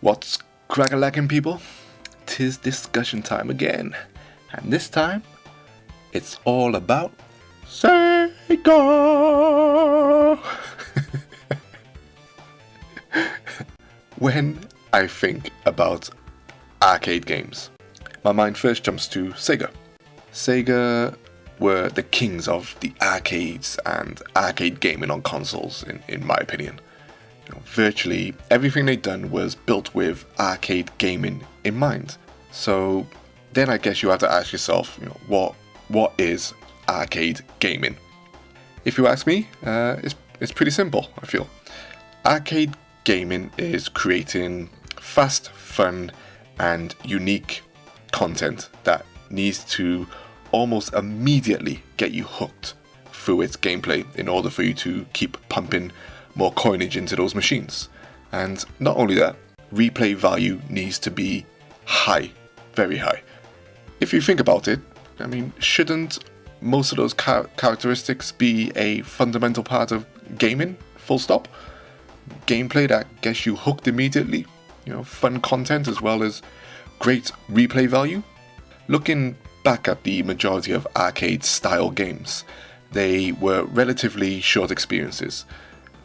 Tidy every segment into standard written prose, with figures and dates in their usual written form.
What's crack-a-lackin', people? 'Tis discussion time again, and this time it's all about Sega. When I think about arcade games, my mind first jumps to Sega. Sega were the kings of the arcades and arcade gaming on consoles, in my opinion. Virtually everything they'd done was built with arcade gaming in mind. So then I guess you have to ask yourself, what is arcade gaming? If you ask me, it's pretty simple, I feel. Arcade gaming is creating fast, fun, and unique content that needs to almost immediately get you hooked through its gameplay in order for you to keep pumping more coinage into those machines. And not only that, replay value needs to be high, very high. If you think about it, shouldn't most of those characteristics be a fundamental part of gaming, full stop? Gameplay that gets you hooked immediately, fun content as well as great replay value. Looking back at the majority of arcade style games, they were relatively short experiences.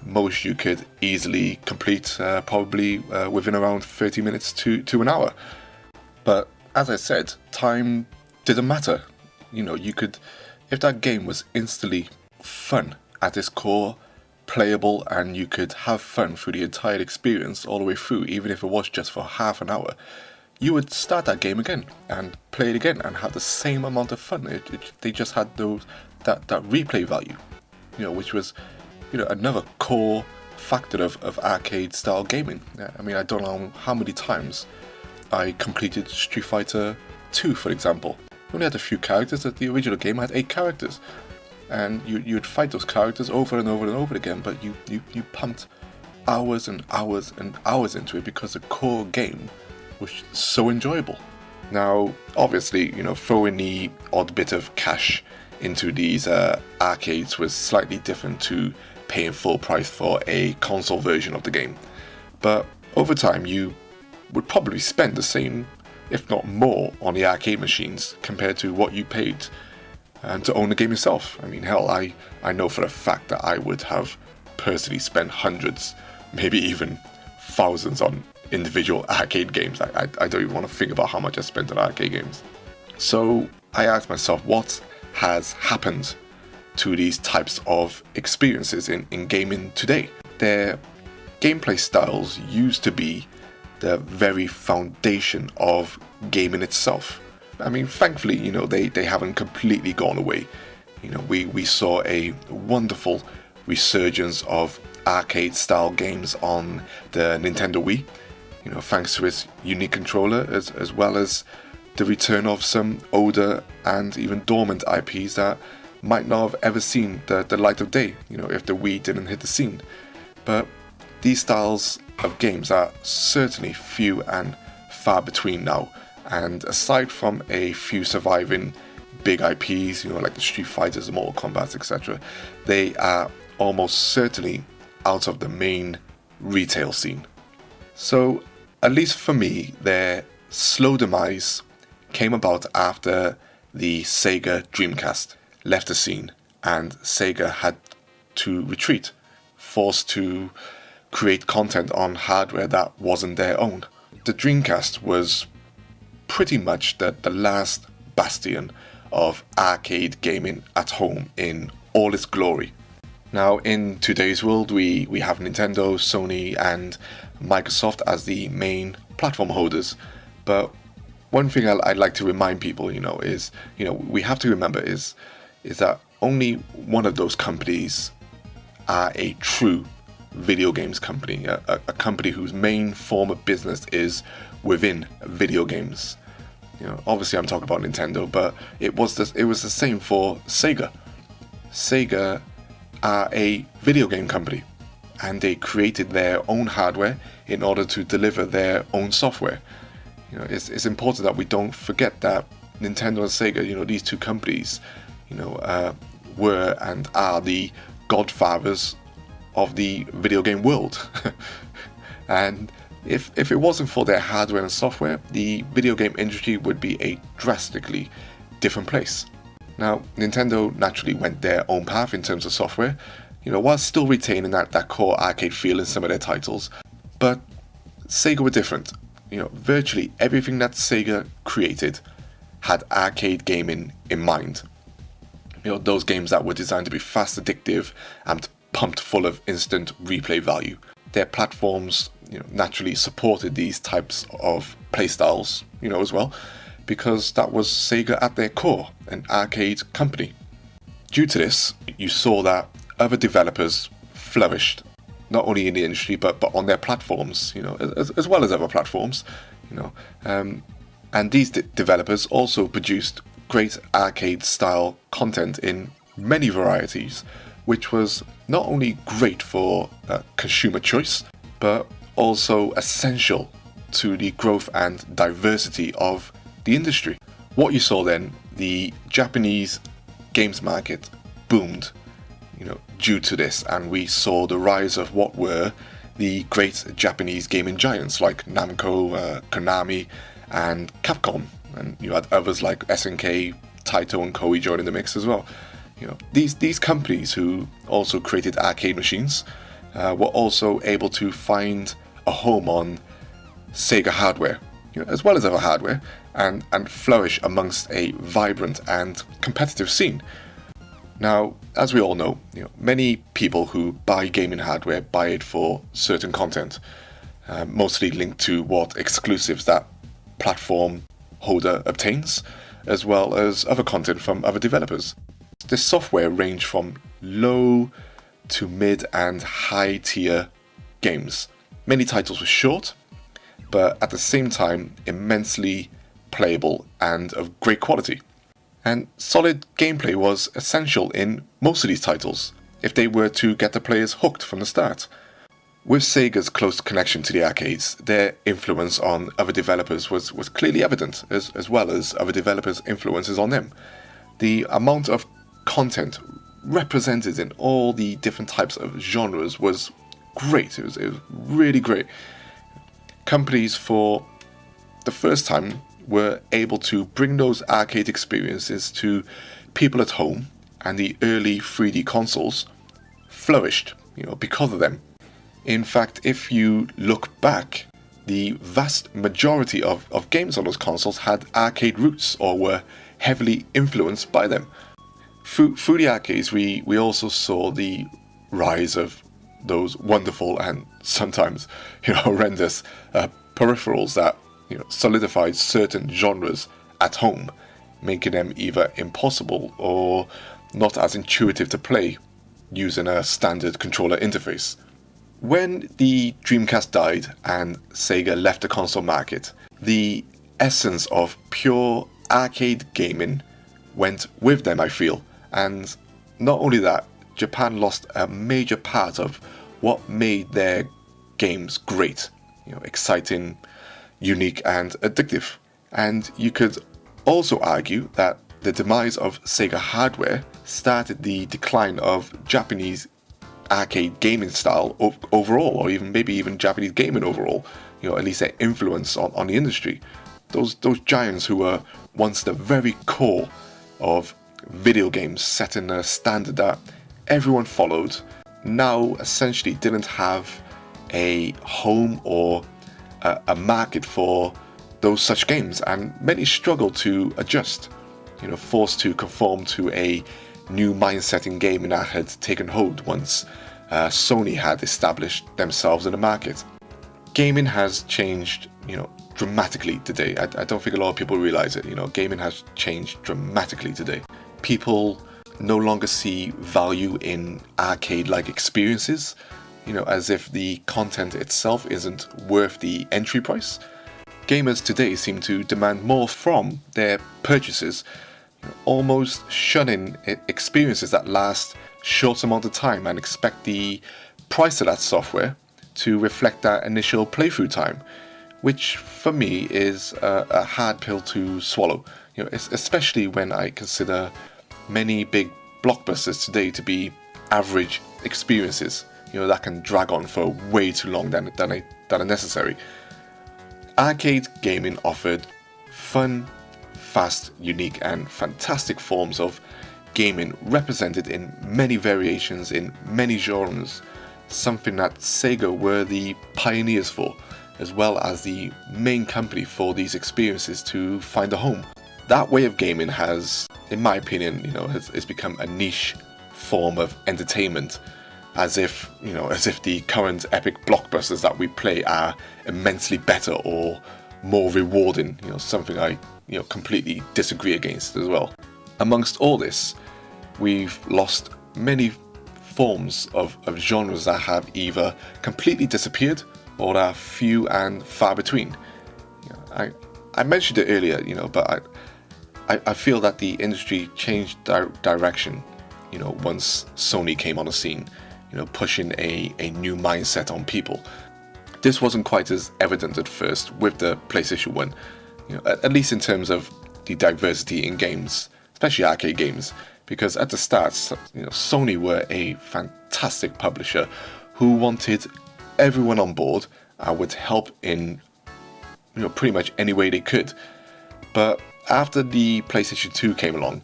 Most you could easily complete probably within around 30 minutes to an hour. But as I said, time didn't matter. You could, if that game was instantly fun at its core, playable, and you could have fun through the entire experience all the way through, even if it was just for half an hour, you would start that game again and play it again and have the same amount of fun. They just had that replay value, which was another core factor of arcade style gaming. I don't know how many times I completed Street Fighter 2, for example. It only had a few characters. That the original game had 8 characters, and you'd fight those characters over and over and over again, but you pumped hours and hours and hours into it because the core game was so enjoyable. Now, obviously, throwing the odd bit of cash into these arcades was slightly different to paying full price for a console version of the game. But over time, you would probably spend the same, if not more, on the arcade machines compared to what you paid to own the game yourself. Hell, I know for a fact that I would have personally spent hundreds, maybe even thousands on individual arcade games. I don't even want to think about how much I spent on arcade games. So I asked myself, what has happened to these types of experiences in gaming today? Their gameplay styles used to be the very foundation of gaming itself. Thankfully, they haven't completely gone away. We saw a wonderful resurgence of arcade style games on the Nintendo Wii, thanks to its unique controller, as well as the return of some older and even dormant IPs that might not have ever seen the light of day, if the Wii didn't hit the scene. But these styles of games are certainly few and far between now, and aside from a few surviving big IPs, like the Street Fighters, the Mortal Kombat, etc., they are almost certainly out of the main retail scene. So, at least for me, their slow demise came about after the Sega Dreamcast left the scene and Sega had to retreat, forced to create content on hardware that wasn't their own. The Dreamcast was pretty much the last bastion of arcade gaming at home in all its glory. Now, in today's world, we have Nintendo, Sony, and Microsoft as the main platform holders. But one thing I'd like to remind people, is, we have to remember is that only one of those companies are a true video games company, a company whose main form of business is within video games. Obviously I'm talking about Nintendo, but it was the same for Sega. Sega are a video game company, and they created their own hardware in order to deliver their own software. It's important that we don't forget that Nintendo and Sega, these two companies, were and are the godfathers of the video game world. And If it wasn't for their hardware and software, the video game industry would be a drastically different place. Now, Nintendo naturally went their own path in terms of software, while still retaining that core arcade feel in some of their titles. But Sega were different. Virtually everything that Sega created had arcade gaming in mind. Those games that were designed to be fast, addictive, and pumped full of instant replay value. Their platforms, naturally supported these types of playstyles, as well, because that was Sega at their core, an arcade company. Due to this, you saw that other developers flourished, not only in the industry but on their platforms, as well as other platforms, and these developers also produced great arcade-style content in many varieties, which was not only great for consumer choice, but also essential to the growth and diversity of the industry. What you saw then, the Japanese games market boomed, due to this, and we saw the rise of what were the great Japanese gaming giants like Namco, Konami, and Capcom, and you had others like SNK, Taito, and Koei joining the mix as well. These companies who also created arcade machines were also able to find a home on Sega hardware, as well as other hardware, and flourish amongst a vibrant and competitive scene. Now, as we all know, many people who buy gaming hardware buy it for certain content, mostly linked to what exclusives that platform holder obtains, as well as other content from other developers. This software ranged from low to mid and high tier games. Many titles were short, but at the same time immensely playable and of great quality. And solid gameplay was essential in most of these titles, if they were to get the players hooked from the start. With Sega's close connection to the arcades, their influence on other developers was clearly evident, as well as other developers' influences on them. The amount of content represented in all the different types of genres was great. It was really great. Companies for the first time were able to bring those arcade experiences to people at home, and the early 3D consoles flourished, because of them. In fact, if you look back, the vast majority of games on those consoles had arcade roots or were heavily influenced by them. Through the arcades, we also saw the rise of those wonderful and sometimes horrendous peripherals that solidified certain genres at home, making them either impossible or not as intuitive to play using a standard controller interface. When the Dreamcast died and Sega left the console market, the essence of pure arcade gaming went with them, I feel. And not only that, Japan lost a major part of what made their games great, exciting, unique, and addictive. And you could also argue that the demise of Sega hardware started the decline of Japanese arcade gaming style overall, or maybe even Japanese gaming overall, at least their influence on the industry. Those giants who were once the very core of video games, setting a standard that everyone followed, now essentially didn't have a home or a market for those such games, and many struggled to adjust, forced to conform to a new mindset in gaming that had taken hold once Sony had established themselves in the market. Gaming has changed, dramatically today. I don't think a lot of people realize it. Gaming has changed dramatically today. People no longer see value in arcade-like experiences, as if the content itself isn't worth the entry price. Gamers today seem to demand more from their purchases, almost shunning experiences that last short amount of time and expect the price of that software to reflect that initial playthrough time, which for me is a hard pill to swallow, especially when I consider many big blockbusters today to be average experiences. that can drag on for way too long than are necessary. Arcade gaming offered fun, fast, unique, and fantastic forms of gaming represented in many variations in many genres, something that Sega were the pioneers for, as well as the main company for these experiences to find a home. That way of gaming has, in my opinion, has become a niche form of entertainment, as if the current epic blockbusters that we play are immensely better or more rewarding, something I completely disagree against as well. Amongst all this, we've lost many forms of genres that have either completely disappeared or are few and far between. I mentioned it earlier, but I feel that the industry changed direction, once Sony came on the scene, pushing a new mindset on people. This wasn't quite as evident at first with the PlayStation 1, at least in terms of the diversity in games, especially arcade games, because at the start, Sony were a fantastic publisher who wanted everyone on board and would help in pretty much any way they could. But after the PlayStation 2 came along,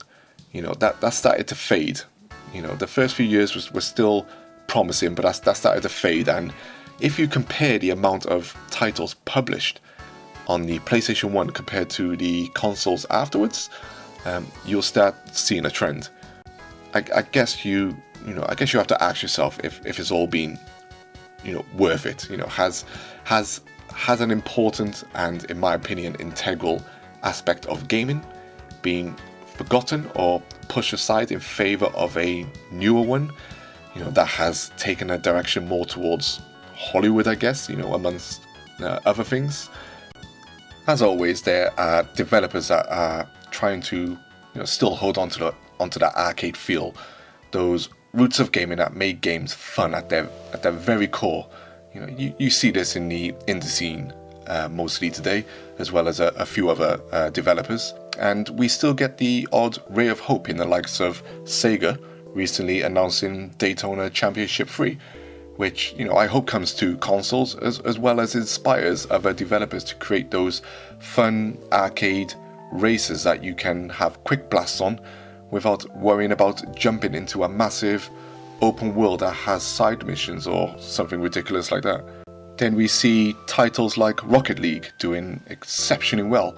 that started to fade. The first few years were still promising, but that started to fade. And if you compare the amount of titles published on the PlayStation 1 compared to the consoles afterwards, you'll start seeing a trend. I guess you have to ask yourself if it's all been worth it. Has an important and, in my opinion, integral aspect of gaming being forgotten or pushed aside in favor of a newer one, that has taken a direction more towards Hollywood, I guess, amongst other things. As always, there are developers that are trying to still hold on to that arcade feel, those roots of gaming that made games fun at their very core. You see this in the indie scene mostly today, as well as a few other developers, and we still get the odd ray of hope in the likes of Sega recently announcing Daytona Championship 3, which I hope comes to consoles as well as inspires other developers to create those fun arcade races that you can have quick blasts on without worrying about jumping into a massive open world that has side missions or something ridiculous like that. Then we see titles like Rocket League doing exceptionally well,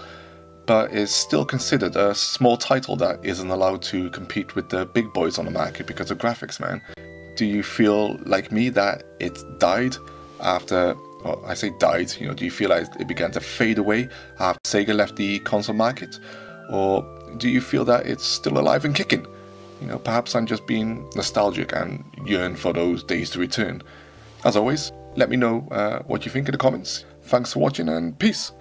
but is still considered a small title that isn't allowed to compete with the big boys on the market because of graphics, man. Do you feel like me that it died after, well, I say died, do you feel like it began to fade away after Sega left the console market? Or do you feel that it's still alive and kicking? Perhaps I'm just being nostalgic and yearn for those days to return. As always, let me know what you think in the comments. Thanks for watching and peace.